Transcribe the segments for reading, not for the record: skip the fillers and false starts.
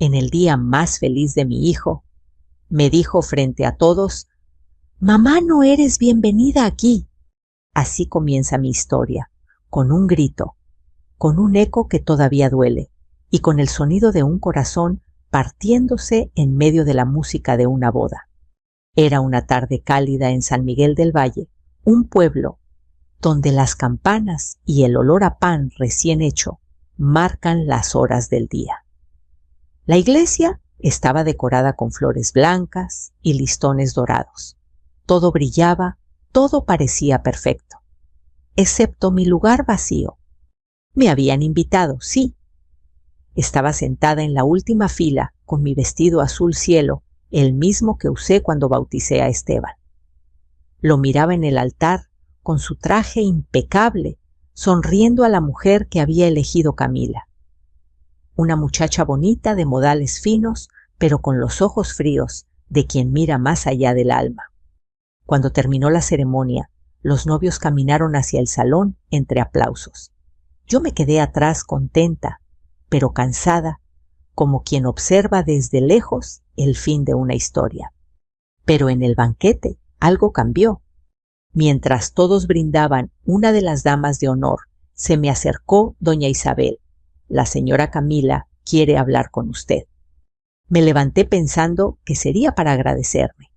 en el día más feliz de mi hijo, me dijo frente a todos: «Mamá, no eres bienvenida aquí». Así comienza mi historia, con un grito, con un eco que todavía duele y con el sonido de un corazón partiéndose en medio de la música de una boda. Era una tarde cálida en San Miguel del Valle, un pueblo donde las campanas y el olor a pan recién hecho marcan las horas del día. La iglesia estaba decorada con flores blancas y listones dorados. Todo brillaba, todo parecía perfecto, excepto mi lugar vacío. Me habían invitado, sí. Estaba sentada en la última fila con mi vestido azul cielo, el mismo que usé cuando bauticé a Esteban. Lo miraba en el altar con su traje impecable, sonriendo a la mujer que había elegido Camila. Una muchacha bonita de modales finos, pero con los ojos fríos de quien mira más allá del alma. Cuando terminó la ceremonia, los novios caminaron hacia el salón entre aplausos. Yo me quedé atrás contenta, pero cansada, como quien observa desde lejos el fin de una historia. Pero en el banquete algo cambió. Mientras todos brindaban, una de las damas de honor se me acercó doña Isabel. «La señora Camila quiere hablar con usted». Me levanté pensando que sería para agradecerme.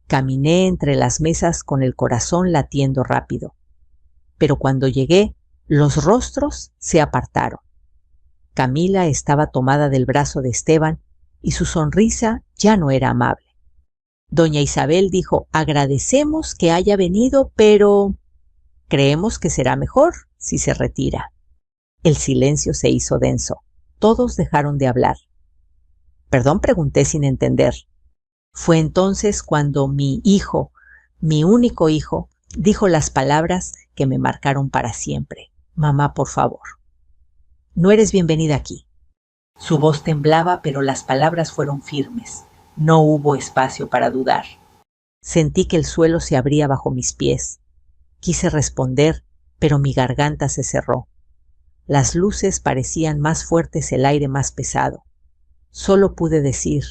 Caminé entre las mesas con el corazón latiendo rápido. Pero cuando llegué, los rostros se apartaron. Camila estaba tomada del brazo de Esteban y su sonrisa ya no era amable. Doña Isabel dijo: «Agradecemos que haya venido, pero creemos que será mejor si se retira». El silencio se hizo denso. Todos dejaron de hablar. «Perdón», pregunté sin entender. Fue entonces cuando mi hijo, mi único hijo, dijo las palabras que me marcaron para siempre: «Mamá, por favor, no eres bienvenida aquí». Su voz temblaba, pero las palabras fueron firmes. No hubo espacio para dudar. Sentí que el suelo se abría bajo mis pies. Quise responder, pero mi garganta se cerró. Las luces parecían más fuertes, el aire más pesado. Solo pude decir: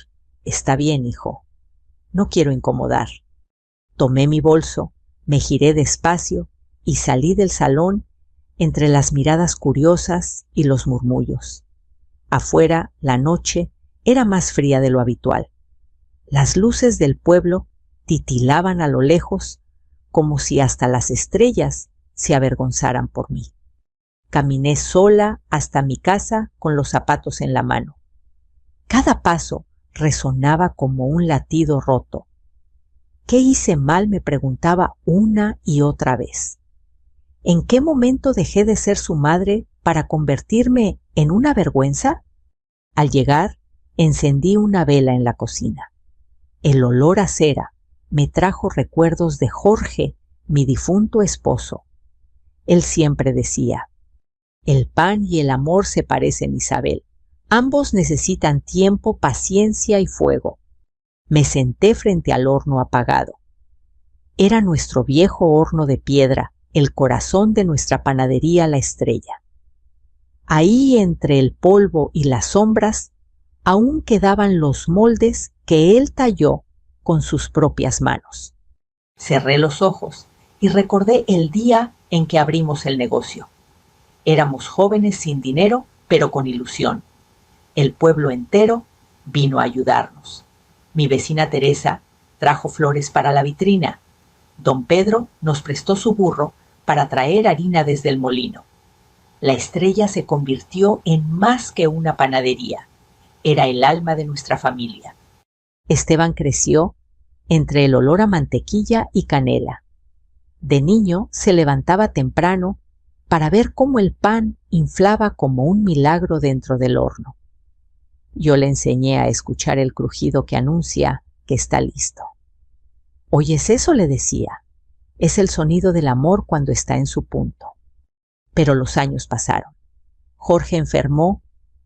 «Está bien, hijo. No quiero incomodar». Tomé mi bolso, me giré despacio y salí del salón entre las miradas curiosas y los murmullos. Afuera, la noche era más fría de lo habitual. Las luces del pueblo titilaban a lo lejos, como si hasta las estrellas se avergonzaran por mí. Caminé sola hasta mi casa con los zapatos en la mano. Cada paso resonaba como un latido roto. ¿Qué hice mal?, me preguntaba una y otra vez. ¿En qué momento dejé de ser su madre para convertirme en una vergüenza? Al llegar, encendí una vela en la cocina. El olor a cera me trajo recuerdos de Jorge, mi difunto esposo. Él siempre decía: «El pan y el amor se parecen, Isabel. Ambos necesitan tiempo, paciencia y fuego». Me senté frente al horno apagado. Era nuestro viejo horno de piedra, el corazón de nuestra panadería La Estrella. Ahí, entre el polvo y las sombras, aún quedaban los moldes que él talló con sus propias manos. Cerré los ojos y recordé el día en que abrimos el negocio. Éramos jóvenes sin dinero, pero con ilusión. El pueblo entero vino a ayudarnos. Mi vecina Teresa trajo flores para la vitrina. Don Pedro nos prestó su burro para traer harina desde el molino. La Estrella se convirtió en más que una panadería. Era el alma de nuestra familia. Esteban creció entre el olor a mantequilla y canela. De niño se levantaba temprano para ver cómo el pan inflaba como un milagro dentro del horno. Yo le enseñé a escuchar el crujido que anuncia que está listo. «¿Oyes eso?», le decía. «Es el sonido del amor cuando está en su punto». Pero los años pasaron. Jorge enfermó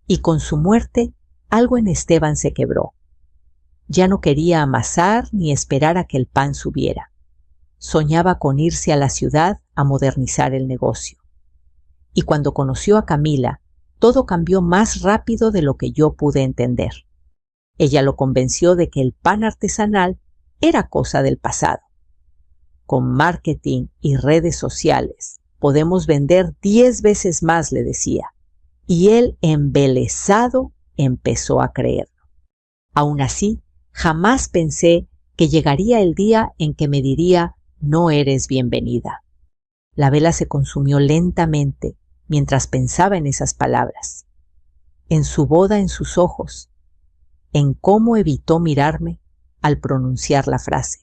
y con su muerte algo en Esteban se quebró. Ya no quería amasar ni esperar a que el pan subiera. Soñaba con irse a la ciudad a modernizar el negocio. Y cuando conoció a Camila, todo cambió más rápido de lo que yo pude entender. Ella lo convenció de que el pan artesanal era cosa del pasado. Con marketing y redes sociales podemos vender 10 veces más, le decía, y él, embelesado, empezó a creerlo. Aún así, jamás pensé que llegaría el día en que me diría: no eres bienvenida. La vela se consumió lentamente mientras pensaba en esas palabras, en su boda en sus ojos, en cómo evitó mirarme al pronunciar la frase.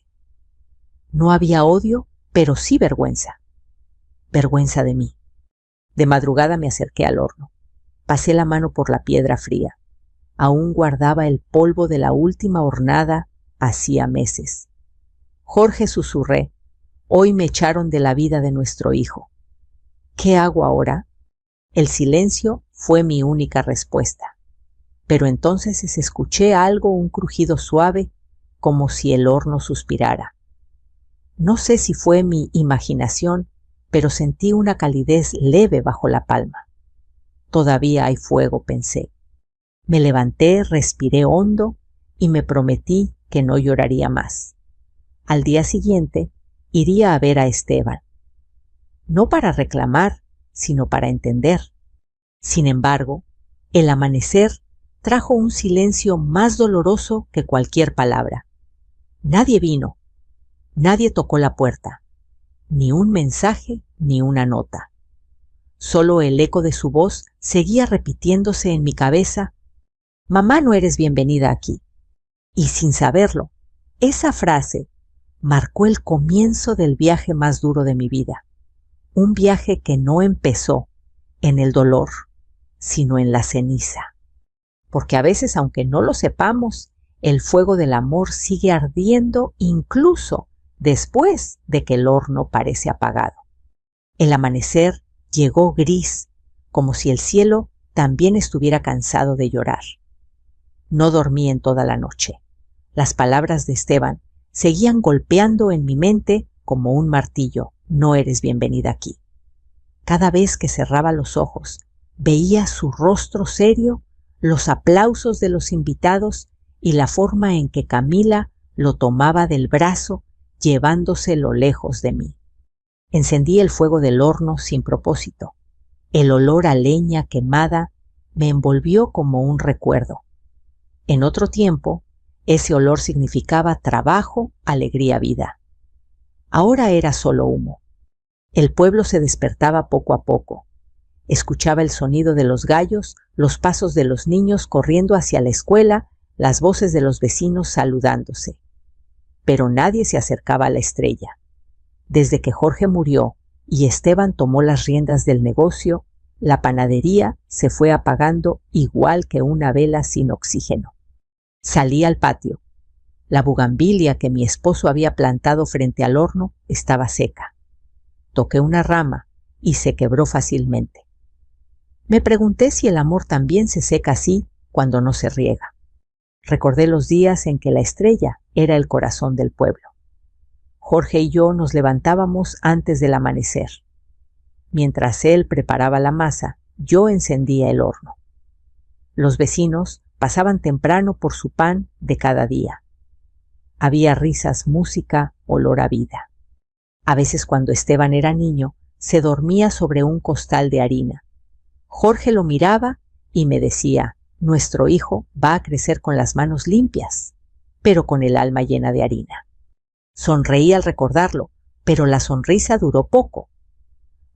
No había odio, pero sí vergüenza. Vergüenza de mí. De madrugada me acerqué al horno. Pasé la mano por la piedra fría. Aún guardaba el polvo de la última hornada hacía meses. Jorge, susurré, hoy me echaron de la vida de nuestro hijo. ¿Qué hago ahora? El silencio fue mi única respuesta. Pero entonces escuché algo, un crujido suave, como si el horno suspirara. No sé si fue mi imaginación, pero sentí una calidez leve bajo la palma. Todavía hay fuego, pensé. Me levanté, respiré hondo y me prometí que no lloraría más. Al día siguiente iría a ver a Esteban. No para reclamar, sino para entender. Sin embargo, el amanecer trajo un silencio más doloroso que cualquier palabra. Nadie vino, nadie tocó la puerta, ni un mensaje ni una nota. Solo el eco de su voz seguía repitiéndose en mi cabeza: mamá, no eres bienvenida aquí. Y sin saberlo, esa frase marcó el comienzo del viaje más duro de mi vida. Un viaje que no empezó en el dolor, sino en la ceniza. Porque a veces, aunque no lo sepamos, el fuego del amor sigue ardiendo incluso después de que el horno parece apagado. El amanecer llegó gris, como si el cielo también estuviera cansado de llorar. No dormí en toda la noche. Las palabras de Esteban seguían golpeando en mi mente como un martillo: no eres bienvenida aquí. Cada vez que cerraba los ojos, veía su rostro serio, los aplausos de los invitados y la forma en que Camila lo tomaba del brazo, llevándoselo lejos de mí. Encendí el fuego del horno sin propósito. El olor a leña quemada me envolvió como un recuerdo. En otro tiempo, ese olor significaba trabajo, alegría, vida. Ahora era solo humo. El pueblo se despertaba poco a poco. Escuchaba el sonido de los gallos, los pasos de los niños corriendo hacia la escuela, las voces de los vecinos saludándose. Pero nadie se acercaba a la estrella. Desde que Jorge murió y Esteban tomó las riendas del negocio, la panadería se fue apagando igual que una vela sin oxígeno. Salí al patio. La bugambilia que mi esposo había plantado frente al horno estaba seca. Toqué una rama y se quebró fácilmente. Me pregunté si el amor también se seca así cuando no se riega. Recordé los días en que la estrella era el corazón del pueblo. Jorge y yo nos levantábamos antes del amanecer. Mientras él preparaba la masa, yo encendía el horno. Los vecinos pasaban temprano por su pan de cada día. Había risas, música, olor a vida. A veces, cuando Esteban era niño, se dormía sobre un costal de harina. Jorge lo miraba y me decía: nuestro hijo va a crecer con las manos limpias, pero con el alma llena de harina. Sonreí al recordarlo, pero la sonrisa duró poco.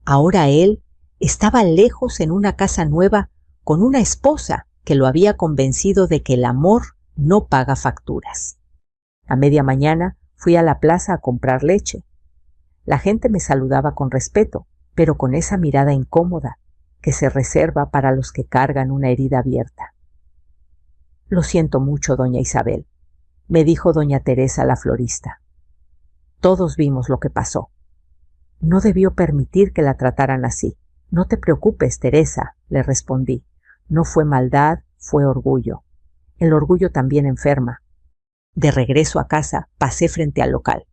Ahora él estaba lejos en una casa nueva con una esposa que lo había convencido de que el amor no paga facturas. A media mañana fui a la plaza a comprar leche. La gente me saludaba con respeto, pero con esa mirada incómoda que se reserva para los que cargan una herida abierta. Lo siento mucho, doña Isabel, me dijo doña Teresa, la florista. Todos vimos lo que pasó. No debió permitir que la trataran así. No te preocupes, Teresa, le respondí. No fue maldad, fue orgullo. El orgullo también enferma. De regreso a casa, pasé frente al local.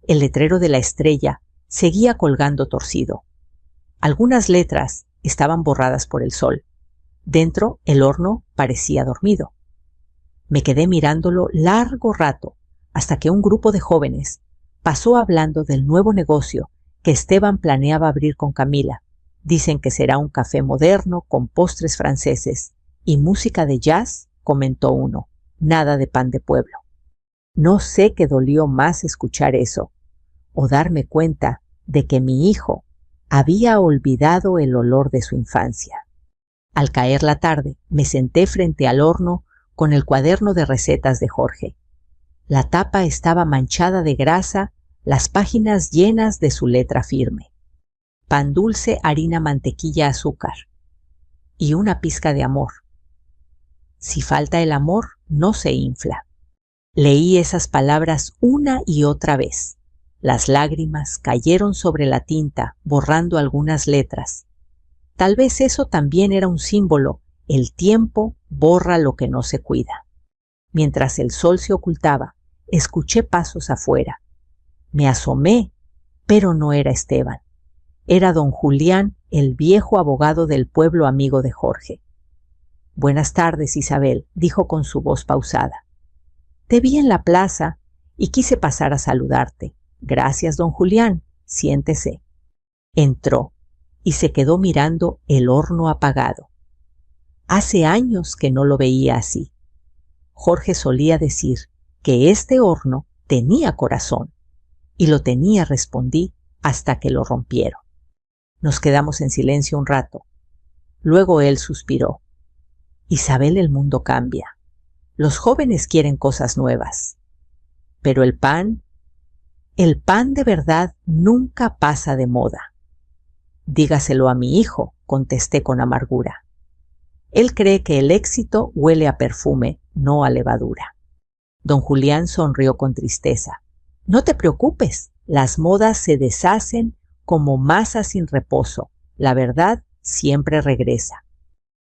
El letrero de la estrella seguía colgando torcido. Algunas letras estaban borradas por el sol. Dentro, el horno parecía dormido. Me quedé mirándolo largo rato, hasta que un grupo de jóvenes pasó hablando del nuevo negocio que Esteban planeaba abrir con Camila. Dicen que será un café moderno con postres franceses y música de jazz, comentó uno. Nada de pan de pueblo. No sé qué dolió más escuchar eso, o darme cuenta de que mi hijo había olvidado el olor de su infancia. Al caer la tarde, me senté frente al horno con el cuaderno de recetas de Jorge. La tapa estaba manchada de grasa, las páginas llenas de su letra firme. Pan dulce, harina, mantequilla, azúcar. Y una pizca de amor. Si falta el amor, no se infla. Leí esas palabras una y otra vez. Las lágrimas cayeron sobre la tinta, borrando algunas letras. Tal vez eso también era un símbolo. El tiempo borra lo que no se cuida. Mientras el sol se ocultaba, escuché pasos afuera. Me asomé, pero no era Esteban. Era don Julián, el viejo abogado del pueblo amigo de Jorge. «Buenas tardes, Isabel», dijo con su voz pausada. «Te vi en la plaza y quise pasar a saludarte. Gracias, don Julián. Siéntese». Entró y se quedó mirando el horno apagado. Hace años que no lo veía así. Jorge solía decir que este horno tenía corazón, y lo tenía, respondí, hasta que lo rompieron. Nos quedamos en silencio un rato. Luego él suspiró. «Isabel, el mundo cambia. Los jóvenes quieren cosas nuevas. Pero el pan de verdad nunca pasa de moda». «Dígaselo a mi hijo», contesté con amargura. «Él cree que el éxito huele a perfume, no a levadura». Don Julián sonrió con tristeza. «No te preocupes, las modas se deshacen como masa sin reposo. La verdad siempre regresa».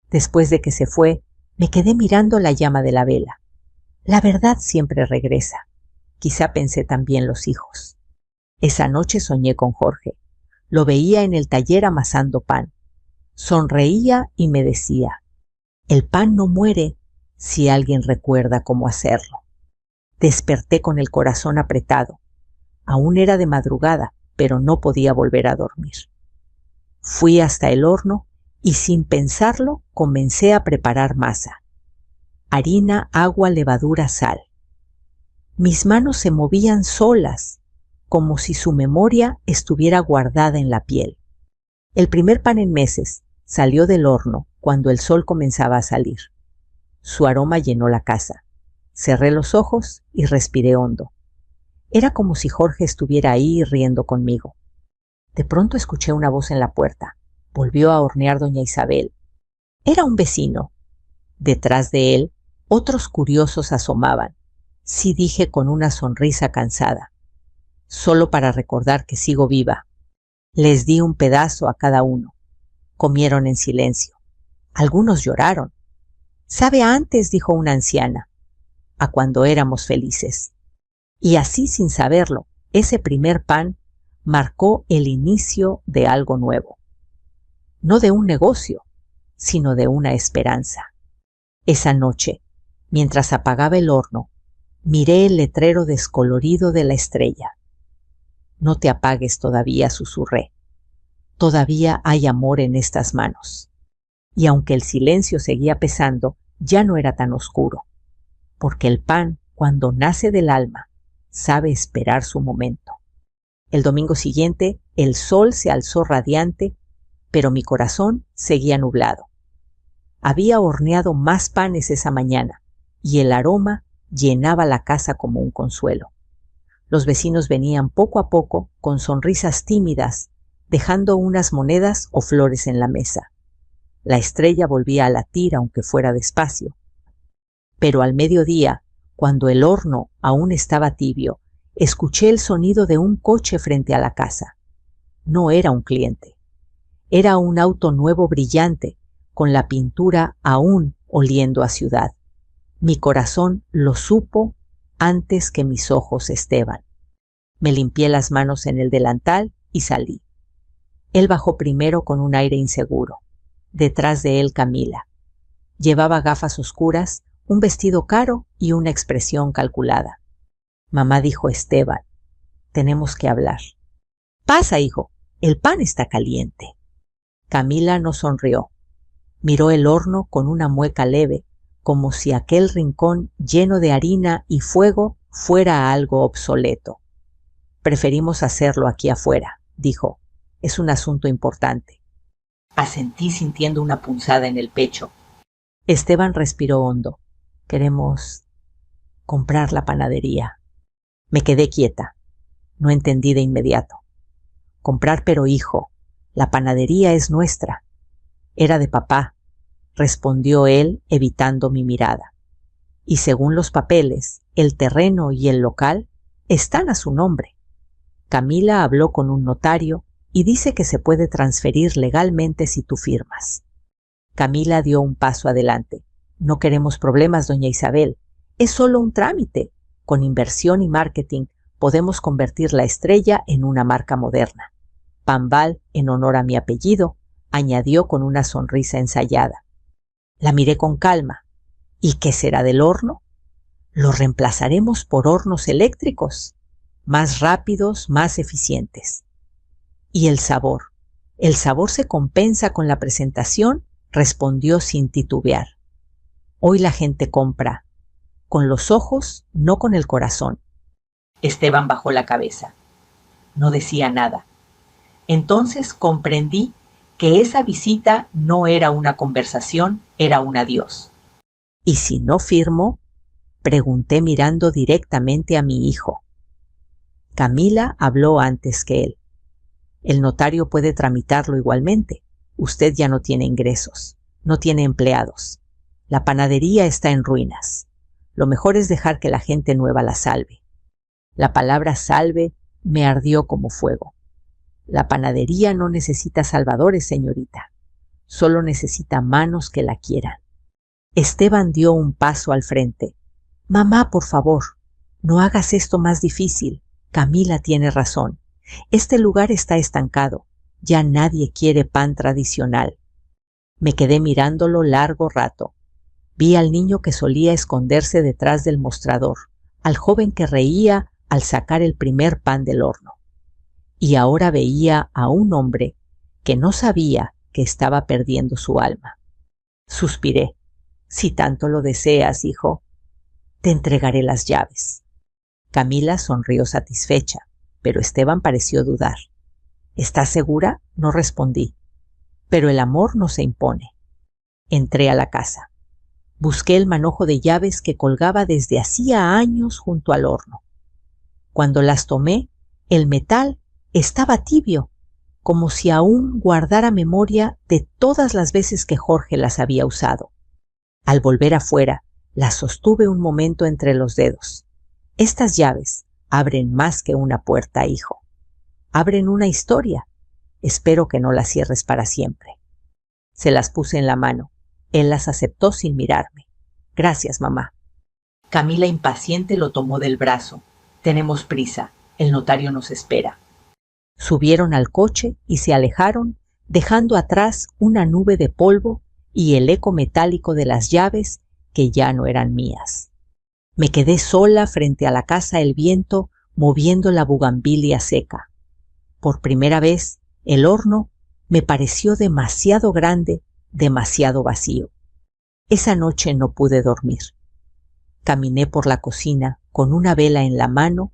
Después de que se fue, me quedé mirando la llama de la vela. La verdad siempre regresa. Quizá pensé también los hijos. Esa noche soñé con Jorge. Lo veía en el taller amasando pan. Sonreía y me decía: «El pan no muere si alguien recuerda cómo hacerlo». Desperté con el corazón apretado. Aún era de madrugada, pero no podía volver a dormir. Fui hasta el horno y sin pensarlo comencé a preparar masa. Harina, agua, levadura, sal. Mis manos se movían solas, como si su memoria estuviera guardada en la piel. El primer pan en meses salió del horno cuando el sol comenzaba a salir. Su aroma llenó la casa. Cerré los ojos y respiré hondo. Era como si Jorge estuviera ahí riendo conmigo. De pronto escuché una voz en la puerta. Volvió a hornear doña Isabel. Era un vecino. Detrás de él, otros curiosos asomaban. Sí, dije con una sonrisa cansada. Solo para recordar que sigo viva. Les di un pedazo a cada uno. Comieron en silencio. Algunos lloraron. «Sabe antes», dijo una anciana, «a cuando éramos felices». Y así, sin saberlo, ese primer pan marcó el inicio de algo nuevo. No de un negocio, sino de una esperanza. Esa noche, mientras apagaba el horno, miré el letrero descolorido de la estrella. «No te apagues todavía», susurré. «Todavía hay amor en estas manos». Y aunque el silencio seguía pesando, ya no era tan oscuro, porque el pan, cuando nace del alma, sabe esperar su momento. El domingo siguiente, el sol se alzó radiante, pero mi corazón seguía nublado. Había horneado más panes esa mañana, y el aroma llenaba la casa como un consuelo. Los vecinos venían poco a poco con sonrisas tímidas, dejando unas monedas o flores en la mesa. La estrella volvía a latir, aunque fuera despacio. Pero al mediodía, cuando el horno aún estaba tibio, escuché el sonido de un coche frente a la casa. No era un cliente. Era un auto nuevo brillante, con la pintura aún oliendo a ciudad. Mi corazón lo supo antes que mis ojos, Esteban. Me limpié las manos en el delantal y salí. Él bajó primero con un aire inseguro. Detrás de él, Camila. Llevaba gafas oscuras, un vestido caro y una expresión calculada. Mamá dijo: Esteban, tenemos que hablar. Pasa, hijo, el pan está caliente. Camila no sonrió. Miró el horno con una mueca leve, como si aquel rincón lleno de harina y fuego fuera algo obsoleto. Preferimos hacerlo aquí afuera, dijo. Es un asunto importante. Asentí sintiendo una punzada en el pecho. Esteban respiró hondo. Queremos comprar la panadería. Me quedé quieta. No entendí de inmediato. Comprar, pero hijo, la panadería es nuestra. Era de papá, respondió él evitando mi mirada. Y según los papeles, el terreno y el local están a su nombre. Camila habló con un notario y dice que se puede transferir legalmente si tú firmas. Camila dio un paso adelante. No queremos problemas, doña Isabel. Es solo un trámite. Con inversión y marketing podemos convertir la Estrella en una marca moderna. Pambal, en honor a mi apellido, añadió con una sonrisa ensayada. La miré con calma. ¿Y qué será del horno? Lo reemplazaremos por hornos eléctricos, más rápidos, más eficientes. ¿Y el sabor? ¿El sabor se compensa con la presentación?, respondió sin titubear. Hoy la gente compra con los ojos, no con el corazón. Esteban bajó la cabeza. No decía nada. Entonces comprendí que esa visita no era una conversación, era un adiós. ¿Y si no firmo? Pregunté mirando directamente a mi hijo. Camila habló antes que él. El notario puede tramitarlo igualmente. Usted ya no tiene ingresos, no tiene empleados. La panadería está en ruinas. Lo mejor es dejar que la gente nueva la salve. La palabra salve me ardió como fuego. La panadería no necesita salvadores, señorita. Solo necesita manos que la quieran. Esteban dio un paso al frente. Mamá, por favor, no hagas esto más difícil. Camila tiene razón. Este lugar está estancado. Ya nadie quiere pan tradicional. Me quedé mirándolo largo rato. Vi al niño que solía esconderse detrás del mostrador, al joven que reía al sacar el primer pan del horno. Y ahora veía a un hombre que no sabía que estaba perdiendo su alma. Suspiré. Si tanto lo deseas, hijo, te entregaré las llaves. Camila sonrió satisfecha, pero Esteban pareció dudar. ¿Estás segura? No respondí. Pero el amor no se impone. Entré a la casa. Busqué el manojo de llaves que colgaba desde hacía años junto al horno. Cuando las tomé, el metal estaba tibio, como si aún guardara memoria de todas las veces que Jorge las había usado. Al volver afuera, las sostuve un momento entre los dedos. Estas llaves abren más que una puerta, hijo. Abren una historia. Espero que no las cierres para siempre. Se las puse en la mano. Él las aceptó sin mirarme. Gracias, mamá. Camila, impaciente, lo tomó del brazo. Tenemos prisa. El notario nos espera. Subieron al coche y se alejaron, dejando atrás una nube de polvo y el eco metálico de las llaves que ya no eran mías. Me quedé sola frente a la casa El Viento, moviendo la bugambilia seca. Por primera vez, el horno me pareció demasiado grande, demasiado vacío. Esa noche no pude dormir. Caminé por la cocina con una vela en la mano,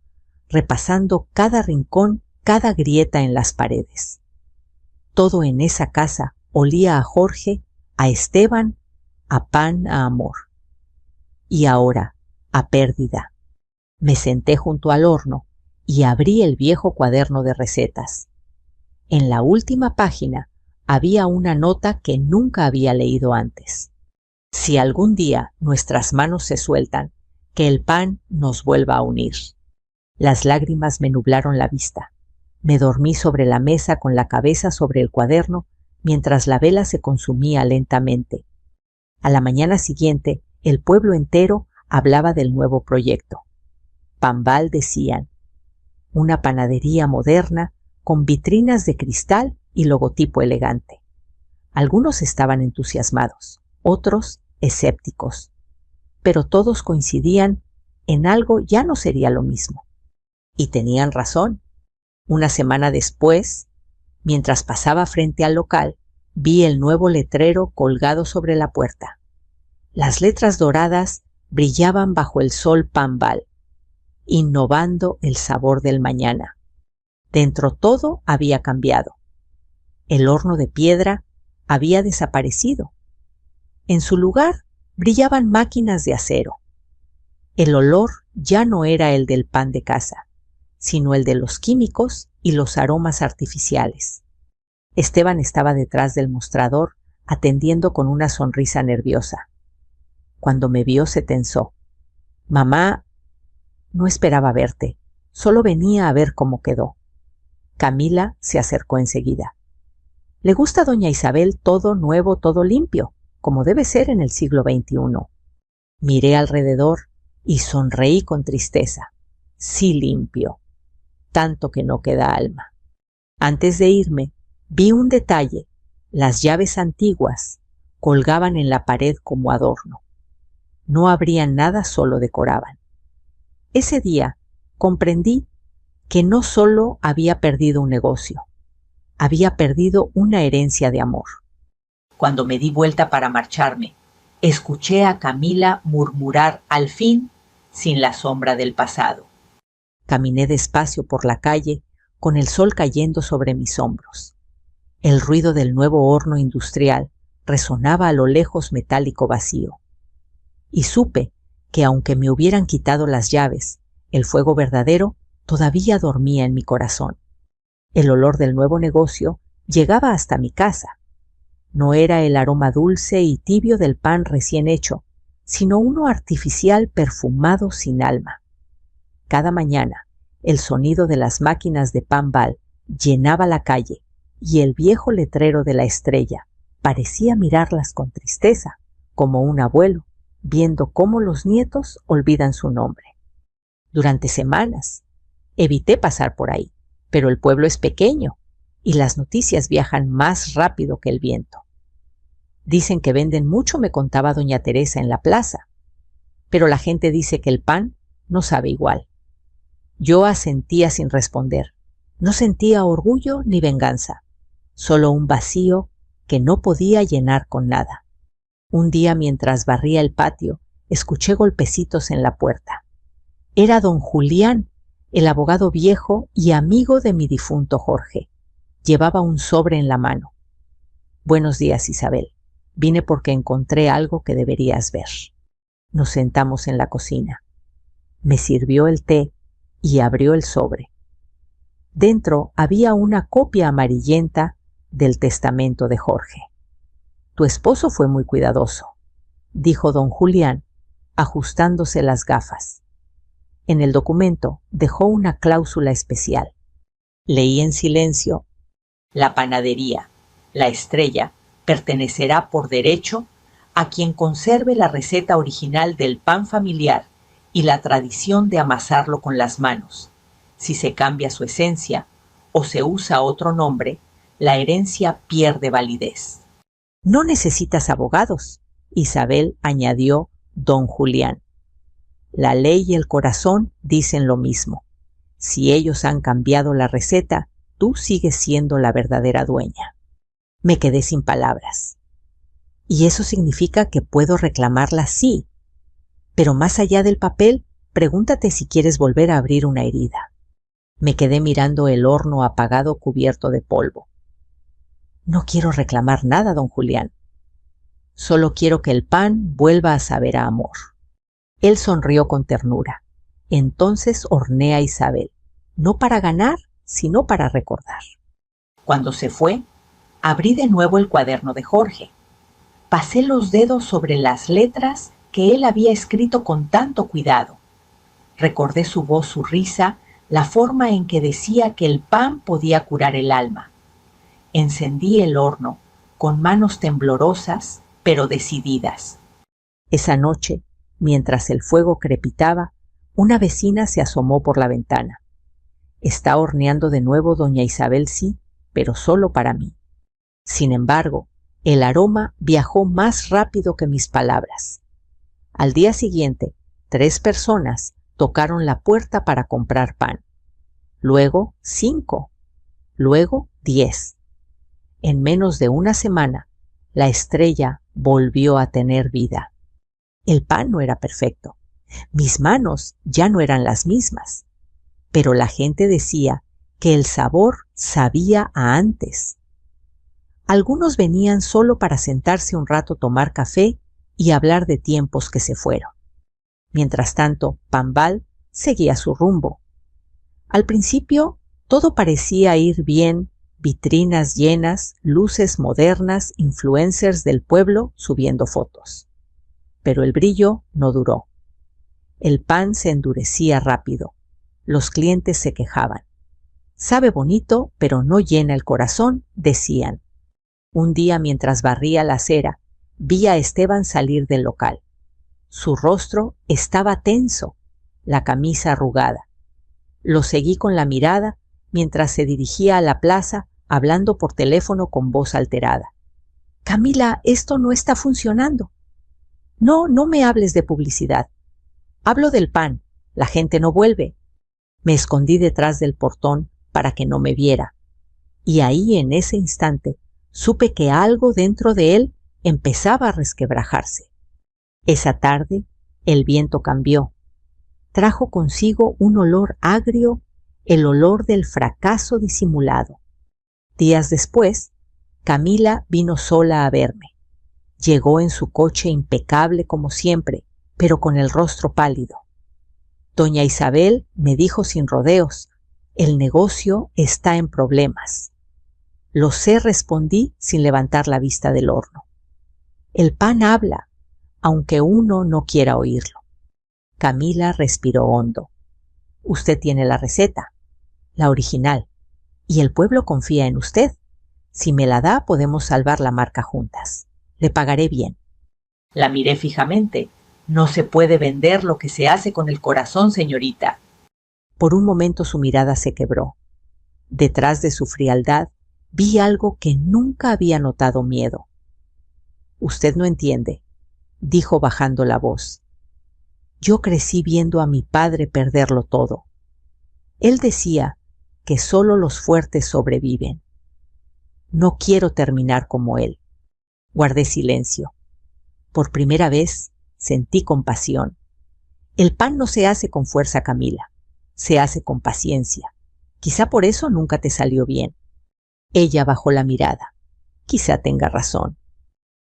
repasando cada rincón, cada grieta en las paredes. Todo en esa casa olía a Jorge, a Esteban, a pan, a amor. Y ahora, a pérdida. Me senté junto al horno y abrí el viejo cuaderno de recetas. En la última página había una nota que nunca había leído antes. Si algún día nuestras manos se sueltan, que el pan nos vuelva a unir. Las lágrimas me nublaron la vista. Me dormí sobre la mesa con la cabeza sobre el cuaderno mientras la vela se consumía lentamente. A la mañana siguiente, el pueblo entero hablaba del nuevo proyecto. Pambal, decían, una panadería moderna con vitrinas de cristal y logotipo elegante. Algunos estaban entusiasmados, otros escépticos, pero todos coincidían en algo ya no sería lo mismo. Y tenían razón. Una semana después, mientras pasaba frente al local, vi el nuevo letrero colgado sobre la puerta. Las letras doradas brillaban bajo el sol Pambal, innovando el sabor del mañana. Dentro todo había cambiado. El horno de piedra había desaparecido. En su lugar brillaban máquinas de acero. El olor ya no era el del pan de casa, sino el de los químicos y los aromas artificiales. Esteban estaba detrás del mostrador, atendiendo con una sonrisa nerviosa. Cuando me vio se tensó. «Mamá, no esperaba verte, solo venía a ver cómo quedó». Camila se acercó enseguida. «Le gusta a doña Isabel todo nuevo, todo limpio, como debe ser en el siglo XXI». Miré alrededor y sonreí con tristeza. Sí, limpio, tanto que no queda alma. Antes de irme, vi un detalle. Las llaves antiguas colgaban en la pared como adorno. No abrían nada, solo decoraban. Ese día comprendí que no solo había perdido un negocio, había perdido una herencia de amor. Cuando me di vuelta para marcharme, escuché a Camila murmurar al fin, sin la sombra del pasado. Caminé despacio por la calle, con el sol cayendo sobre mis hombros. El ruido del nuevo horno industrial resonaba a lo lejos, metálico vacío. Y supe que aunque me hubieran quitado las llaves, el fuego verdadero todavía dormía en mi corazón. El olor del nuevo negocio llegaba hasta mi casa. No era el aroma dulce y tibio del pan recién hecho, sino uno artificial, perfumado, sin alma. Cada mañana, el sonido de las máquinas de Pambal llenaba la calle y el viejo letrero de la Estrella parecía mirarlas con tristeza, como un abuelo, viendo cómo los nietos olvidan su nombre. Durante semanas evité pasar por ahí, pero el pueblo es pequeño y las noticias viajan más rápido que el viento. Dicen que venden mucho, me contaba doña Teresa en la plaza, pero la gente dice que el pan no sabe igual. Yo asentía sin responder. No sentía orgullo ni venganza, solo un vacío que no podía llenar con nada. Un día, mientras barría el patio, escuché golpecitos en la puerta. Era don Julián, el abogado viejo y amigo de mi difunto Jorge. Llevaba un sobre en la mano. «Buenos días, Isabel. Vine porque encontré algo que deberías ver». Nos sentamos en la cocina. Me sirvió el té y abrió el sobre. Dentro había una copia amarillenta del testamento de Jorge. «Tu esposo fue muy cuidadoso», dijo don Julián, ajustándose las gafas. En el documento dejó una cláusula especial. Leí en silencio: «La panadería, la Estrella, pertenecerá por derecho a quien conserve la receta original del pan familiar y la tradición de amasarlo con las manos. Si se cambia su esencia o se usa otro nombre, la herencia pierde validez». «No necesitas abogados», Isabel, añadió don Julián. «La ley y el corazón dicen lo mismo. Si ellos han cambiado la receta, tú sigues siendo la verdadera dueña». Me quedé sin palabras. «¿Y eso significa que puedo reclamarla?» «Sí. Pero más allá del papel, pregúntate si quieres volver a abrir una herida». Me quedé mirando el horno apagado cubierto de polvo. «No quiero reclamar nada, don Julián. Solo quiero que el pan vuelva a saber a amor». Él sonrió con ternura. «Entonces horneé a Isabel, no para ganar, sino para recordar». Cuando se fue, abrí de nuevo el cuaderno de Jorge. Pasé los dedos sobre las letras que él había escrito con tanto cuidado. Recordé su voz, su risa, la forma en que decía que el pan podía curar el alma. Encendí el horno, con manos temblorosas, pero decididas. Esa noche, mientras el fuego crepitaba, una vecina se asomó por la ventana. «Está horneando de nuevo doña Isabel, sí, pero solo para mí». Sin embargo, El aroma viajó más rápido que mis palabras. Al día siguiente, 3 personas tocaron la puerta para comprar pan. Luego 5. Luego 10. En menos de una semana, la estrella volvió a tener vida. El pan no era perfecto. Mis manos ya no eran las mismas. Pero la gente decía que el sabor sabía a antes. Algunos venían solo para sentarse un rato a tomar café y hablar de tiempos que se fueron. Mientras tanto, Pambal seguía su rumbo. Al principio, todo parecía ir bien, vitrinas llenas, luces modernas, influencers del pueblo subiendo fotos. Pero el brillo no duró. El pan se endurecía rápido. Los clientes se quejaban. Sabe bonito, pero no llena el corazón, decían. Un día, mientras barría la acera, vi a Esteban salir del local. Su rostro estaba tenso, la camisa arrugada. Lo seguí con la mirada mientras se dirigía a la plaza hablando por teléfono con voz alterada. Camila, esto no está funcionando. No, no me hables de publicidad. Hablo del pan. La gente no vuelve. Me escondí detrás del portón para que no me viera. Y ahí, en ese instante, supe que algo dentro de él empezaba a resquebrajarse. Esa tarde, el viento cambió. Trajo consigo un olor agrio, el olor del fracaso disimulado. Días después, Camila vino sola a verme. Llegó en su coche impecable como siempre, pero con el rostro pálido. Doña Isabel me dijo sin rodeos, el negocio está en problemas. Lo sé, respondí sin levantar la vista del horno. El pan habla, aunque uno no quiera oírlo. Camila respiró hondo. Usted tiene la receta, la original, y el pueblo confía en usted. Si me la da, podemos salvar la marca juntas. Le pagaré bien. La miré fijamente. No se puede vender lo que se hace con el corazón, señorita. Por un momento su mirada se quebró. Detrás de su frialdad vi algo que nunca había notado: miedo. Usted no entiende, dijo bajando la voz. Yo crecí viendo a mi padre perderlo todo. Él decía que solo los fuertes sobreviven. No quiero terminar como él. Guardé silencio. Por primera vez sentí compasión. El pan no se hace con fuerza, Camila. Se hace con paciencia. Quizá por eso nunca te salió bien. Ella bajó la mirada. Quizá tenga razón.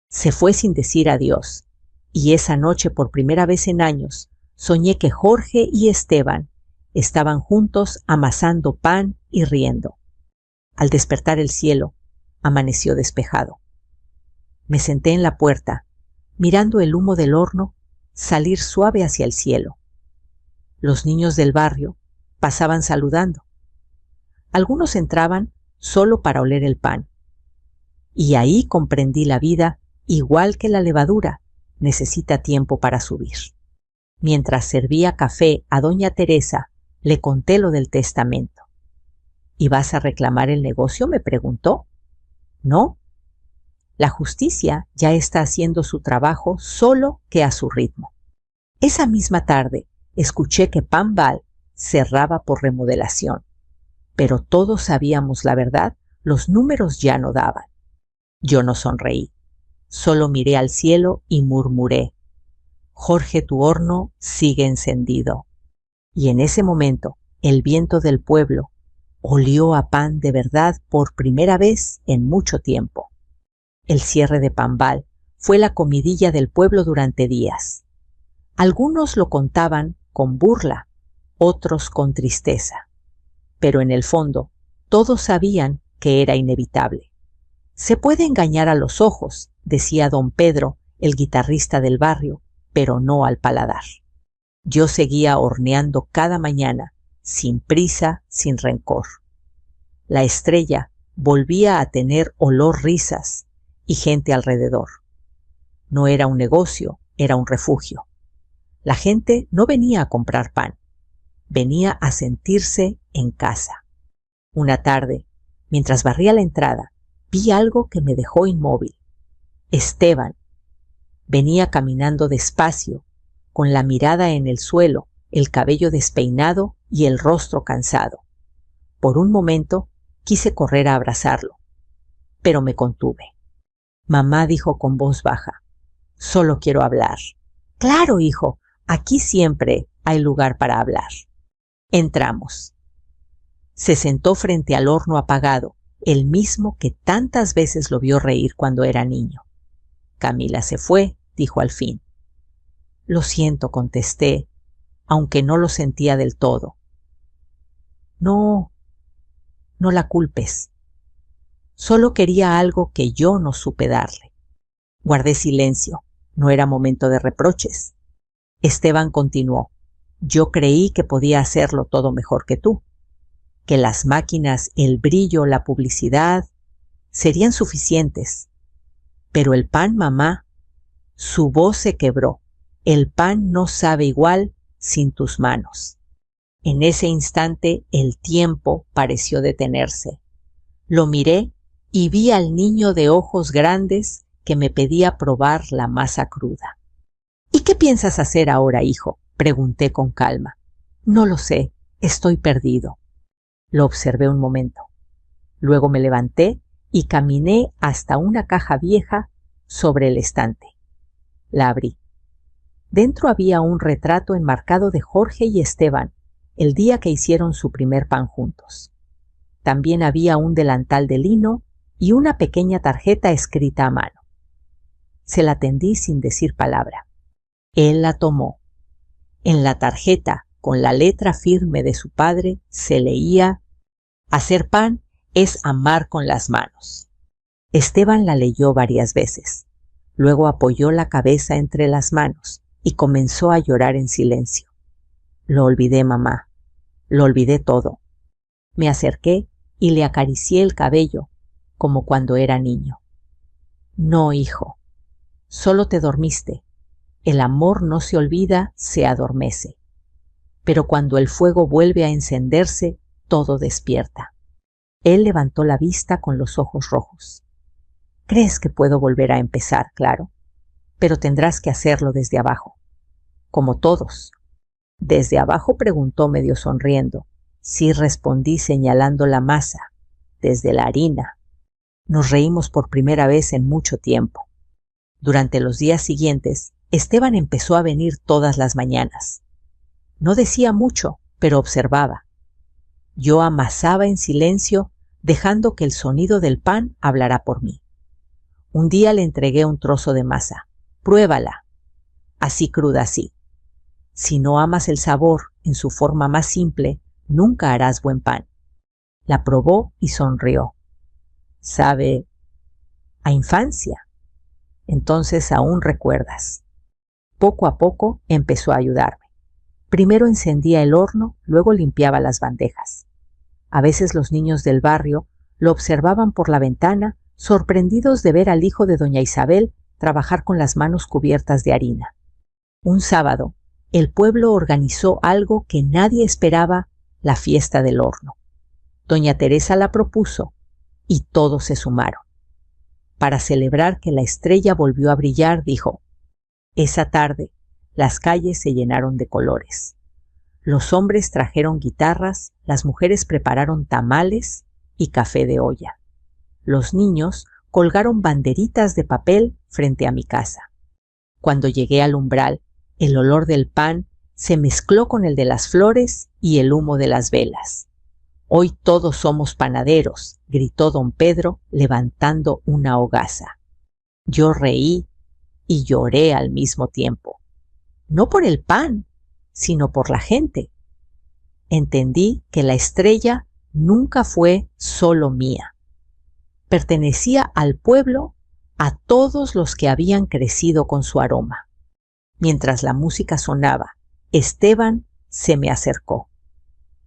Se fue sin decir adiós. Y esa noche, por primera vez en años, soñé que Jorge y Esteban estaban juntos amasando pan y riendo. Al despertar, el cielo amaneció despejado. Me senté en la puerta, mirando el humo del horno salir suave hacia el cielo. Los niños del barrio pasaban saludando. Algunos entraban solo para oler el pan. Y ahí comprendí la vida, igual que la levadura, necesita tiempo para subir. Mientras servía café a doña Teresa, le conté lo del testamento. ¿Y vas a reclamar el negocio?, me preguntó. No. La justicia ya está haciendo su trabajo, solo que a su ritmo. Esa misma tarde escuché que Pambal cerraba por remodelación. Pero todos sabíamos la verdad, los números ya no daban. Yo no sonreí, solo miré al cielo y murmuré: Jorge, tu horno sigue encendido. Y en ese momento, el viento del pueblo olió a pan de verdad por primera vez en mucho tiempo. El cierre de Pambal fue la comidilla del pueblo durante días. Algunos lo contaban con burla, otros con tristeza. Pero en el fondo, todos sabían que era inevitable. Se puede engañar a los ojos, decía don Pedro, el guitarrista del barrio, pero no al paladar. Yo seguía horneando cada mañana, sin prisa, sin rencor. La estrella volvía a tener olor risas y gente alrededor. No era un negocio, era un refugio. La gente no venía a comprar pan, venía a sentirse en casa. Una tarde, mientras barría la entrada, vi algo que me dejó inmóvil. Esteban. Venía caminando despacio, con la mirada en el suelo, el cabello despeinado y el rostro cansado. Por un momento quise correr a abrazarlo, pero me contuve. Mamá dijo con voz baja: «Solo quiero hablar». «Claro, hijo, aquí siempre hay lugar para hablar». Entramos. Se sentó frente al horno apagado, el mismo que tantas veces lo vio reír cuando era niño. «Camila se fue», dijo al fin. «Lo siento», contesté, aunque no lo sentía del todo. No la culpes. Solo quería algo que yo no supe darle». Guardé silencio. No era momento de reproches. Esteban continuó: «Yo creí que podía hacerlo todo mejor que tú, que las máquinas, el brillo, la publicidad serían suficientes. Pero el pan, mamá», su voz se quebró, «el pan no sabe igual sin tus manos». En ese instante el tiempo pareció detenerse. Lo miré y vi al niño de ojos grandes que me pedía probar la masa cruda. «¿Y qué piensas hacer ahora, hijo?», pregunté con calma. «No lo sé, estoy perdido». Lo observé un momento. Luego me levanté y caminé hasta una caja vieja sobre el estante. La abrí. Dentro había un retrato enmarcado de Jorge y Esteban, el día que hicieron su primer pan juntos. También había un delantal de lino y una pequeña tarjeta escrita a mano. Se la tendí sin decir palabra. Él la tomó. En la tarjeta, con la letra firme de su padre, se leía: «Hacer pan es amar con las manos». Esteban la leyó varias veces. Luego apoyó la cabeza entre las manos y comenzó a llorar en silencio. «Lo olvidé, mamá. Lo olvidé todo». Me acerqué y le acaricié el cabello, como cuando era niño. «No, hijo. Solo te dormiste. El amor no se olvida, se adormece. Pero cuando el fuego vuelve a encenderse, todo despierta». Él levantó la vista con los ojos rojos. «¿Crees que puedo volver a empezar? Claro. Pero tendrás que hacerlo desde abajo. Como todos». «¿Desde abajo?», preguntó medio sonriendo. «Sí», respondí señalando la masa. «Desde la harina». Nos reímos por primera vez en mucho tiempo. Durante los días siguientes, Esteban empezó a venir todas las mañanas. No decía mucho, pero observaba. Yo amasaba en silencio, dejando que el sonido del pan hablara por mí. Un día le entregué un trozo de masa. «Pruébala». «Así cruda, sí. Si no amas el sabor en su forma más simple, nunca harás buen pan». La probó y sonrió. «Sabe a infancia. Entonces aún recuerdas». Poco a poco empezó a ayudarme. Primero encendía el horno, luego limpiaba las bandejas. A veces los niños del barrio lo observaban por la ventana, sorprendidos de ver al hijo de doña Isabel trabajar con las manos cubiertas de harina. Un sábado, el pueblo organizó algo que nadie esperaba: la fiesta del horno. Doña Teresa la propuso y todos se sumaron. Para celebrar que la estrella volvió a brillar, dijo: «Esa tarde las calles se llenaron de colores. Los hombres trajeron guitarras, las mujeres prepararon tamales y café de olla. Los niños colgaron banderitas de papel frente a mi casa. Cuando llegué al umbral, el olor del pan se mezcló con el de las flores y el humo de las velas. Hoy todos somos panaderos», gritó don Pedro levantando una hogaza. Yo reí y lloré al mismo tiempo. No por el pan, sino por la gente. Entendí que la estrella nunca fue solo mía. Pertenecía al pueblo, a todos los que habían crecido con su aroma. Mientras la música sonaba, Esteban se me acercó.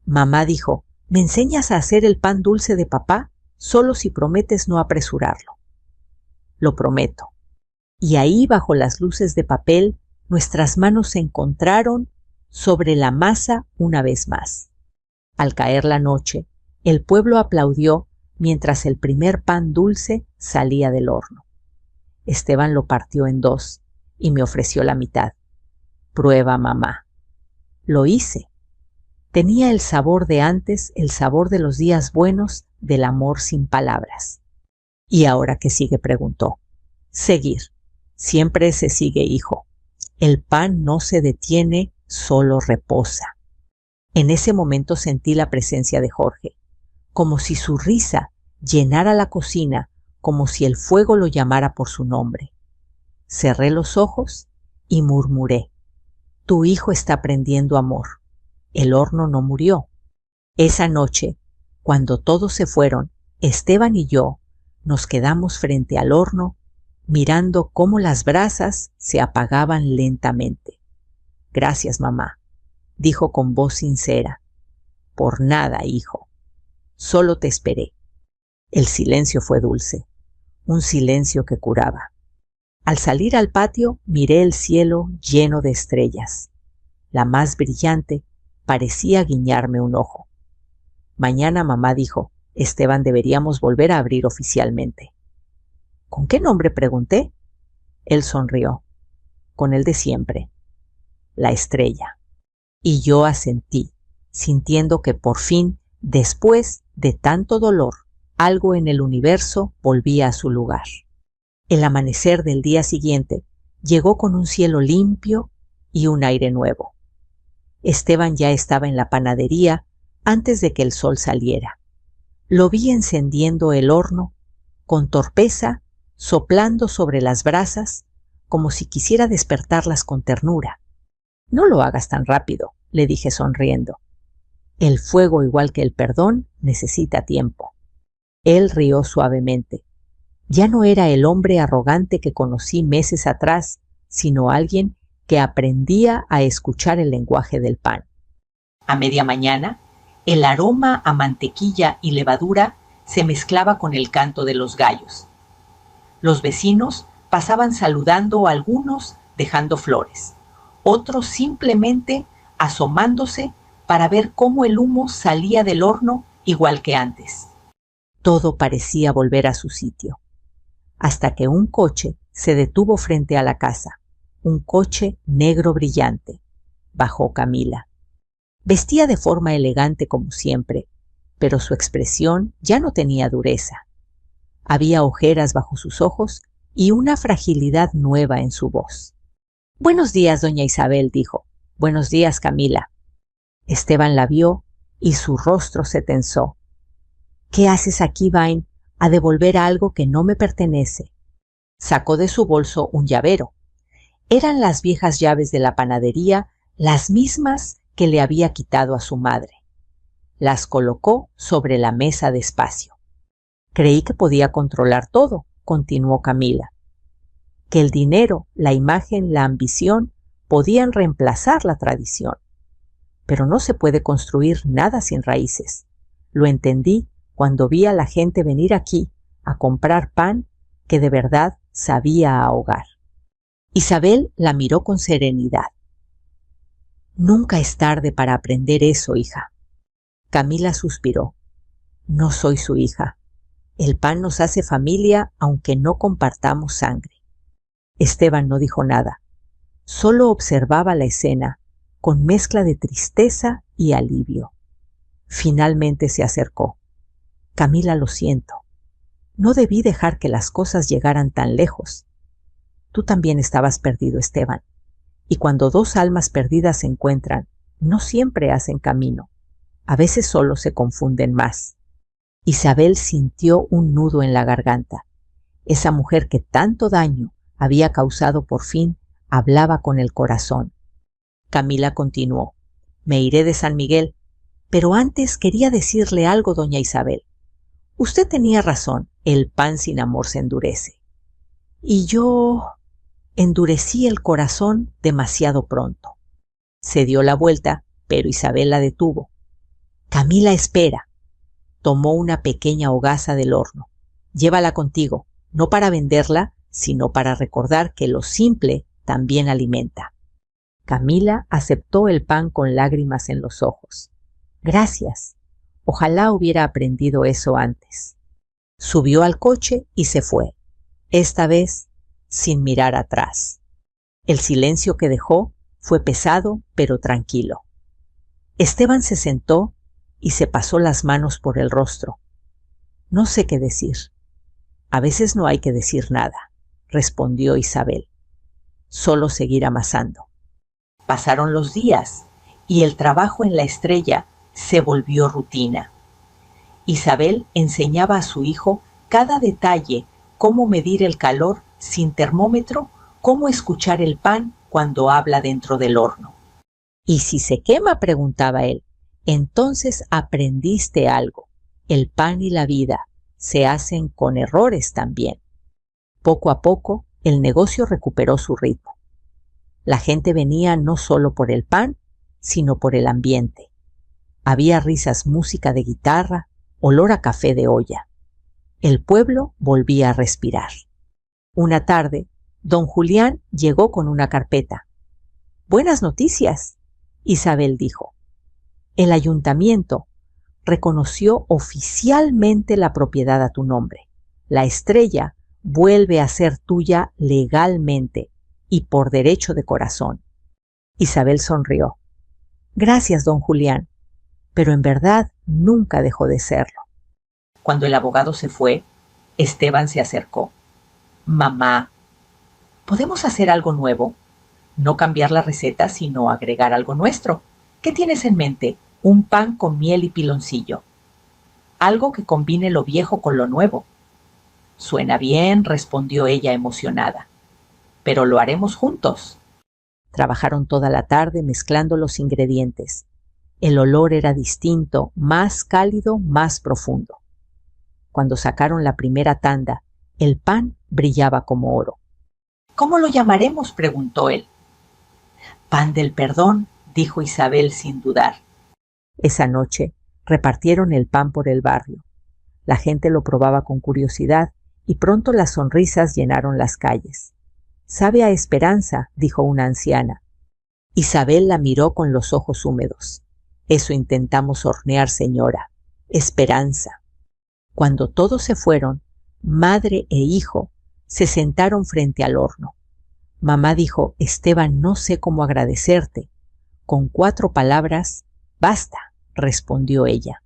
Mamá dijo: «¿Me enseñas a hacer el pan dulce de papá? Solo si prometes no apresurarlo». «Lo prometo». Y ahí, bajo las luces de papel, nuestras manos se encontraron sobre la masa una vez más. Al caer la noche, el pueblo aplaudió mientras el primer pan dulce salía del horno. Esteban lo partió en dos y me ofreció la mitad. Prueba, mamá. Lo hice. Tenía el sabor de antes, el sabor de los días buenos, del amor sin palabras. ¿Y ahora qué sigue?, preguntó. Seguir. Siempre se sigue, hijo. El pan no se detiene, solo reposa. En ese momento sentí la presencia de Jorge, como si su risa llenara la cocina, como si el fuego lo llamara por su nombre. Cerré los ojos y murmuré: tu hijo está aprendiendo amor. El horno no murió. Esa noche, cuando todos se fueron, Esteban y yo nos quedamos frente al horno, mirando cómo las brasas se apagaban lentamente. Gracias, mamá, dijo con voz sincera. Por nada, hijo. Solo te esperé. El silencio fue dulce, un silencio que curaba. Al salir al patio, miré el cielo lleno de estrellas. La más brillante parecía guiñarme un ojo. Mañana, mamá dijo, Esteban, deberíamos volver a abrir oficialmente. ¿Con qué nombre?, pregunté. Él sonrió. Con el de siempre. La Estrella. Y yo asentí, sintiendo que por fin, después de tanto dolor, algo en el universo volvía a su lugar. El amanecer del día siguiente llegó con un cielo limpio y un aire nuevo. Esteban ya estaba en la panadería antes de que el sol saliera. Lo vi encendiendo el horno, con torpeza, soplando sobre las brasas, como si quisiera despertarlas con ternura. No lo hagas tan rápido, le dije sonriendo. El fuego, igual que el perdón, necesita tiempo. Él rió suavemente. Ya no era el hombre arrogante que conocí meses atrás, sino alguien que aprendía a escuchar el lenguaje del pan. A media mañana, el aroma a mantequilla y levadura se mezclaba con el canto de los gallos. Los vecinos pasaban saludando, algunos dejando flores, otros simplemente asomándose para ver cómo el humo salía del horno igual que antes. Todo parecía volver a su sitio, hasta que un coche se detuvo frente a la casa, un coche negro brillante. Bajó Camila. Vestía de forma elegante como siempre, pero su expresión ya no tenía dureza. Había ojeras bajo sus ojos y una fragilidad nueva en su voz. «Buenos días, doña Isabel», dijo. «Buenos días, Camila». Esteban la vio y su rostro se tensó. «¿Qué haces aquí, Vain, a devolver algo que no me pertenece?» Sacó de su bolso un llavero. Eran las viejas llaves de la panadería, las mismas que le había quitado a su madre. Las colocó sobre la mesa despacio. «Creí que podía controlar todo», continuó Camila. «Que el dinero, la imagen, la ambición podían reemplazar la tradición. Pero no se puede construir nada sin raíces. Lo entendí cuando vi a la gente venir aquí a comprar pan que de verdad sabía ahogar». Isabel la miró con serenidad. «Nunca es tarde para aprender eso, hija». Camila suspiró. «No soy su hija. El pan nos hace familia aunque no compartamos sangre». Esteban no dijo nada. Solo observaba la escena con mezcla de tristeza y alivio. Finalmente se acercó. «Camila, lo siento. No debí dejar que las cosas llegaran tan lejos. Tú también estabas perdido, Esteban. Y cuando dos almas perdidas se encuentran, no siempre hacen camino. A veces solo se confunden más». Isabel sintió un nudo en la garganta. Esa mujer que tanto daño había causado por fin hablaba con el corazón. Camila continuó. «Me iré de San Miguel, pero antes quería decirle algo, doña Isabel. Usted tenía razón, el pan sin amor se endurece. Y yo endurecí el corazón demasiado pronto». Se dio la vuelta, pero Isabel la detuvo. «Camila, espera». Tomó una pequeña hogaza del horno. «Llévala contigo, no para venderla, sino para recordar que lo simple también alimenta». Camila aceptó el pan con lágrimas en los ojos. «Gracias. Ojalá hubiera aprendido eso antes». Subió al coche y se fue. Esta vez sin mirar atrás. El silencio que dejó fue pesado pero tranquilo. Esteban se sentó y se pasó las manos por el rostro. No sé qué decir. A veces no hay que decir nada, respondió Isabel. Solo seguir amasando. Pasaron los días y el trabajo en la estrella se volvió rutina. Isabel enseñaba a su hijo cada detalle, cómo medir el calor sin termómetro, cómo escuchar el pan cuando habla dentro del horno. ¿Y si se quema?, preguntaba él. Entonces aprendiste algo. El pan y la vida se hacen con errores también. Poco a poco, el negocio recuperó su ritmo. La gente venía no solo por el pan, sino por el ambiente. Había risas, música de guitarra, olor a café de olla. El pueblo volvía a respirar. Una tarde, don Julián llegó con una carpeta. «Buenas noticias», Isabel dijo. «El ayuntamiento reconoció oficialmente la propiedad a tu nombre. La estrella vuelve a ser tuya legalmente y por derecho de corazón». Isabel sonrió. «Gracias, don Julián», pero en verdad nunca dejó de serlo. Cuando el abogado se fue, Esteban se acercó. «Mamá, ¿podemos hacer algo nuevo? No cambiar la receta, sino agregar algo nuestro. ¿Qué tienes en mente? Un pan con miel y piloncillo. Algo que combine lo viejo con lo nuevo». «Suena bien», respondió ella emocionada. «Pero lo haremos juntos». Trabajaron toda la tarde mezclando los ingredientes. El olor era distinto, más cálido, más profundo. Cuando sacaron la primera tanda, el pan brillaba como oro. «¿Cómo lo llamaremos?», preguntó él. «Pan del perdón», dijo Isabel sin dudar. Esa noche repartieron el pan por el barrio. La gente lo probaba con curiosidad y pronto las sonrisas llenaron las calles. «Sabe a esperanza», dijo una anciana. Isabel la miró con los ojos húmedos. «Eso intentamos hornear, señora. Esperanza». Cuando todos se fueron, madre e hijo se sentaron frente al horno. Mamá dijo: «Esteban, no sé cómo agradecerte». Con 4 palabras: «Basta», respondió ella.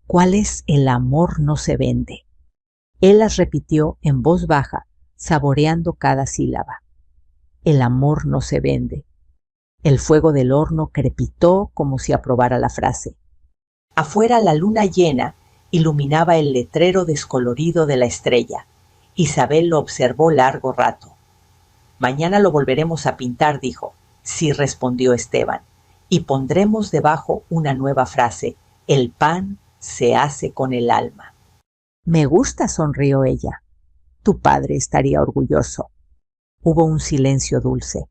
«¿Cuál es el amor no se vende?». Él las repitió en voz baja, saboreando cada sílaba. «El amor no se vende». El fuego del horno crepitó como si aprobara la frase. Afuera la luna llena iluminaba el letrero descolorido de la estrella. Isabel lo observó largo rato. «Mañana lo volveremos a pintar», dijo. «Sí», respondió Esteban, «y pondremos debajo una nueva frase: el pan se hace con el alma». «Me gusta», sonrió ella. «Tu padre estaría orgulloso». Hubo un silencio dulce.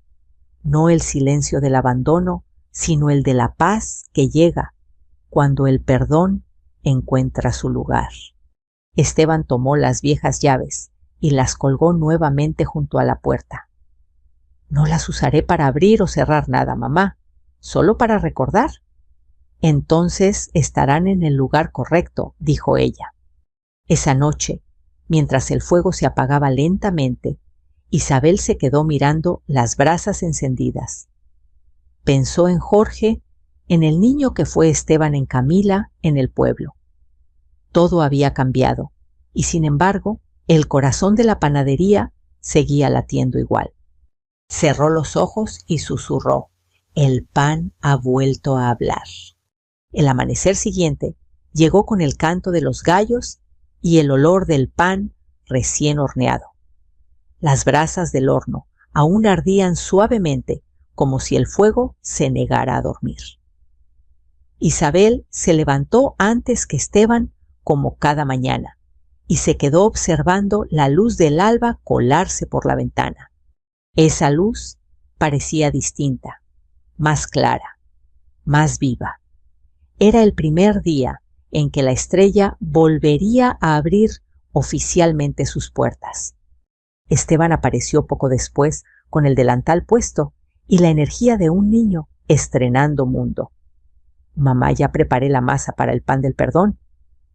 No el silencio del abandono, sino el de la paz que llega cuando el perdón encuentra su lugar. Esteban tomó las viejas llaves y las colgó nuevamente junto a la puerta. «No las usaré para abrir o cerrar nada, mamá, solo para recordar». «Entonces estarán en el lugar correcto», dijo ella. Esa noche, mientras el fuego se apagaba lentamente, Isabel se quedó mirando las brasas encendidas. Pensó en Jorge, en el niño que fue Esteban, en Camila, en el pueblo. Todo había cambiado, y sin embargo, el corazón de la panadería seguía latiendo igual. Cerró los ojos y susurró: «El pan ha vuelto a hablar». El amanecer siguiente llegó con el canto de los gallos y el olor del pan recién horneado. Las brasas del horno aún ardían suavemente, como si el fuego se negara a dormir. Isabel se levantó antes que Esteban, como cada mañana, y se quedó observando la luz del alba colarse por la ventana. Esa luz parecía distinta, más clara, más viva. Era el primer día en que la estrella volvería a abrir oficialmente sus puertas. Esteban apareció poco después con el delantal puesto y la energía de un niño estrenando mundo. «Mamá, ya preparé la masa para el pan del perdón»,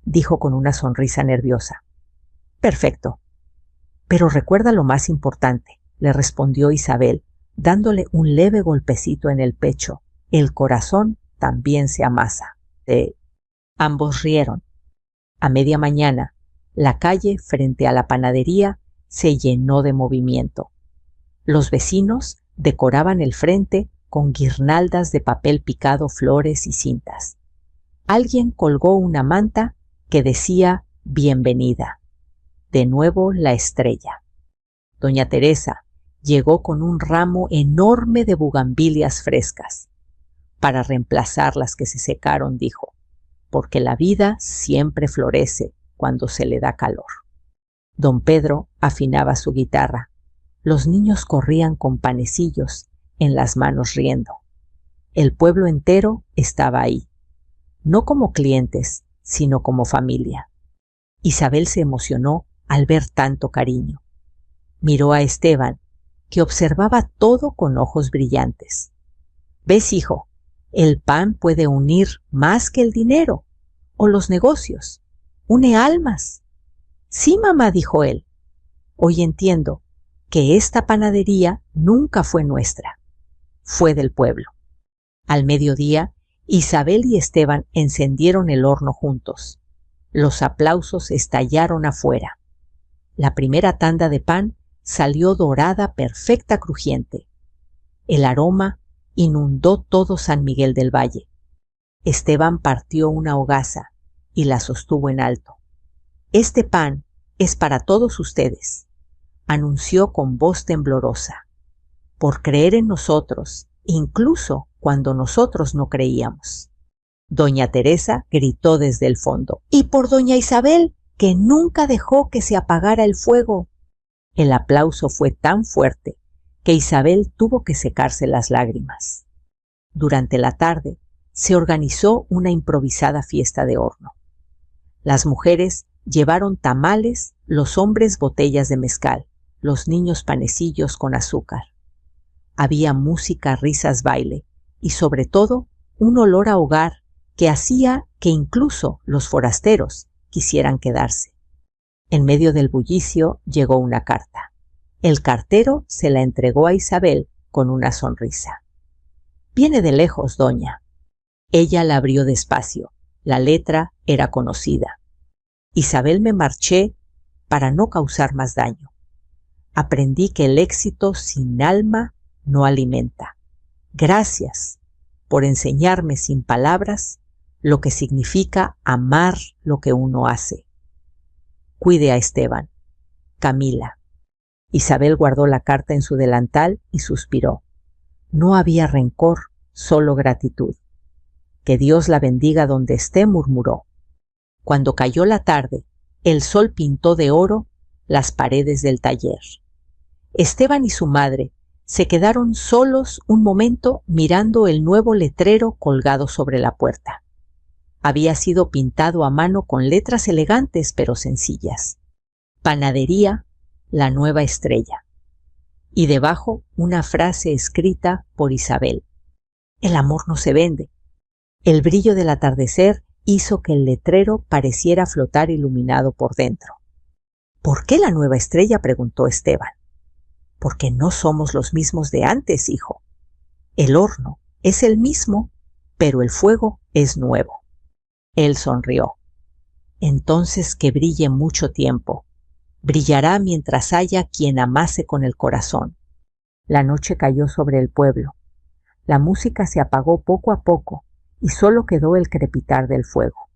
dijo con una sonrisa nerviosa. «Perfecto. Pero recuerda lo más importante, le respondió Isabel, dándole un leve golpecito en el pecho. El corazón también se amasa. Ambos rieron. A media mañana, la calle frente a la panadería se llenó de movimiento. Los vecinos decoraban el frente con guirnaldas de papel picado, flores y cintas. Alguien colgó una manta que decía «Bienvenida». De nuevo la estrella. Doña Teresa llegó con un ramo enorme de bugambilias frescas. Para reemplazar las que se secaron, dijo, porque la vida siempre florece cuando se le da calor. Don Pedro afinaba su guitarra. Los niños corrían con panecillos en las manos riendo. El pueblo entero estaba ahí, no como clientes, sino como familia. Isabel se emocionó al ver tanto cariño. Miró a Esteban, que observaba todo con ojos brillantes. «¿Ves, hijo? El pan puede unir más que el dinero o los negocios. Une almas». «Sí, mamá», dijo él. «Hoy entiendo que esta panadería nunca fue nuestra, fue del pueblo». Al mediodía, Isabel y Esteban encendieron el horno juntos. Los aplausos estallaron afuera. La primera tanda de pan salió dorada, perfecta, crujiente. El aroma inundó todo San Miguel del Valle. Esteban partió una hogaza y la sostuvo en alto. «Este pan es para todos ustedes», anunció con voz temblorosa, «por creer en nosotros, incluso cuando nosotros no creíamos». Doña Teresa gritó desde el fondo, «¡Y por doña Isabel, que nunca dejó que se apagara el fuego!». El aplauso fue tan fuerte que Isabel tuvo que secarse las lágrimas. Durante la tarde se organizó una improvisada fiesta de horno. Las mujeres llevaron tamales, los hombres botellas de mezcal, los niños panecillos con azúcar. Había música, risas, baile y sobre todo un olor a hogar que hacía que incluso los forasteros quisieran quedarse. En medio del bullicio llegó una carta. El cartero se la entregó a Isabel con una sonrisa. «Viene de lejos, doña». Ella la abrió despacio. La letra era conocida. «Isabel, me marché para no causar más daño. Aprendí que el éxito sin alma no alimenta. Gracias por enseñarme sin palabras lo que significa amar lo que uno hace. Cuide a Esteban. Camila». Isabel guardó la carta en su delantal y suspiró. No había rencor, solo gratitud. «Que Dios la bendiga donde esté», murmuró. Cuando cayó la tarde, el sol pintó de oro las paredes del taller. Esteban y su madre se quedaron solos un momento mirando el nuevo letrero colgado sobre la puerta. Había sido pintado a mano con letras elegantes pero sencillas. «Panadería, la nueva estrella». Y debajo una frase escrita por Isabel. «El amor no se vende». El brillo del atardecer hizo que el letrero pareciera flotar iluminado por dentro. «¿Por qué la nueva estrella?», preguntó Esteban. «Porque no somos los mismos de antes, hijo. El horno es el mismo, pero el fuego es nuevo». Él sonrió. «Entonces que brille mucho tiempo. Brillará mientras haya quien amase con el corazón». La noche cayó sobre el pueblo. La música se apagó poco a poco y solo quedó el crepitar del fuego.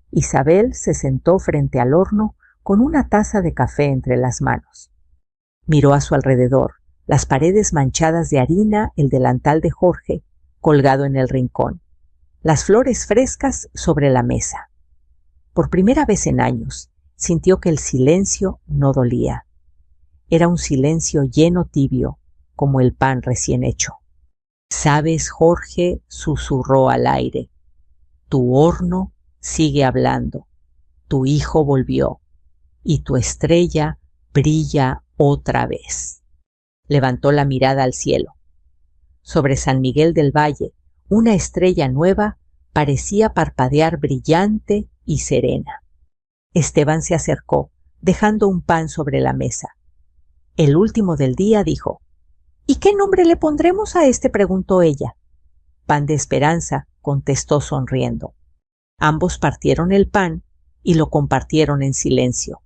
Isabel se sentó frente al horno con una taza de café entre las manos. Miró a su alrededor, las paredes manchadas de harina, el delantal de Jorge colgado en el rincón, las flores frescas sobre la mesa. Por primera vez en años, sintió que el silencio no dolía. Era un silencio lleno, tibio, como el pan recién hecho. «¿Sabes, Jorge?», susurró al aire. «Tu horno sigue hablando. Tu hijo volvió. Y tu estrella brilla otra vez». Levantó la mirada al cielo. Sobre San Miguel del Valle, una estrella nueva parecía parpadear brillante y serena. Esteban se acercó, dejando un pan sobre la mesa. El último del día dijo: ¿Y qué nombre le pondremos a este?, preguntó ella. Pan de Esperanza, contestó sonriendo. Ambos partieron el pan y lo compartieron en silencio.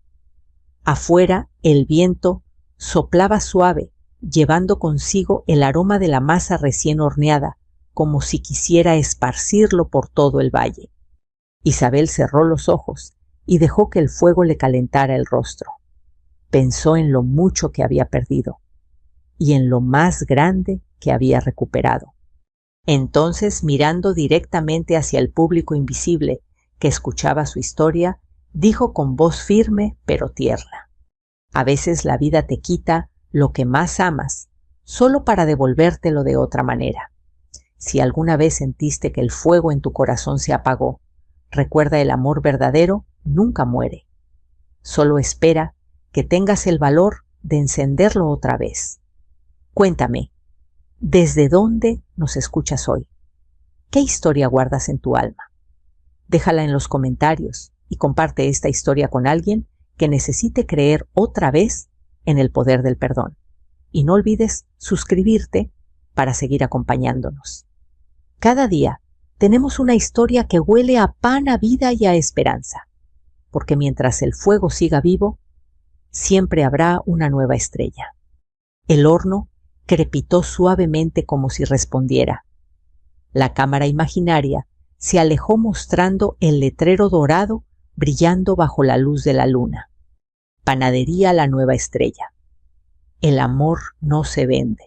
Afuera el viento soplaba suave, llevando consigo el aroma de la masa recién horneada, como si quisiera esparcirlo por todo el valle. Isabel cerró los ojos y dejó que el fuego le calentara el rostro. Pensó en lo mucho que había perdido y en lo más grande que había recuperado. Entonces, mirando directamente hacia el público invisible que escuchaba su historia, dijo con voz firme pero tierna: a veces la vida te quita lo que más amas, solo para devolvértelo de otra manera. Si alguna vez sentiste que el fuego en tu corazón se apagó, recuerda, el amor verdadero nunca muere. Solo espera que tengas el valor de encenderlo otra vez. Cuéntame, ¿desde dónde nos escuchas hoy? ¿Qué historia guardas en tu alma? Déjala en los comentarios y comparte esta historia con alguien que necesite creer otra vez en el poder del perdón. Y no olvides suscribirte para seguir acompañándonos. Cada día tenemos una historia que huele a pan, a vida y a esperanza, porque mientras el fuego siga vivo, siempre habrá una nueva estrella. El horno crepitó suavemente como si respondiera. La cámara imaginaria se alejó mostrando el letrero dorado brillando bajo la luz de la luna. Panadería La Nueva Estrella. El amor no se vende.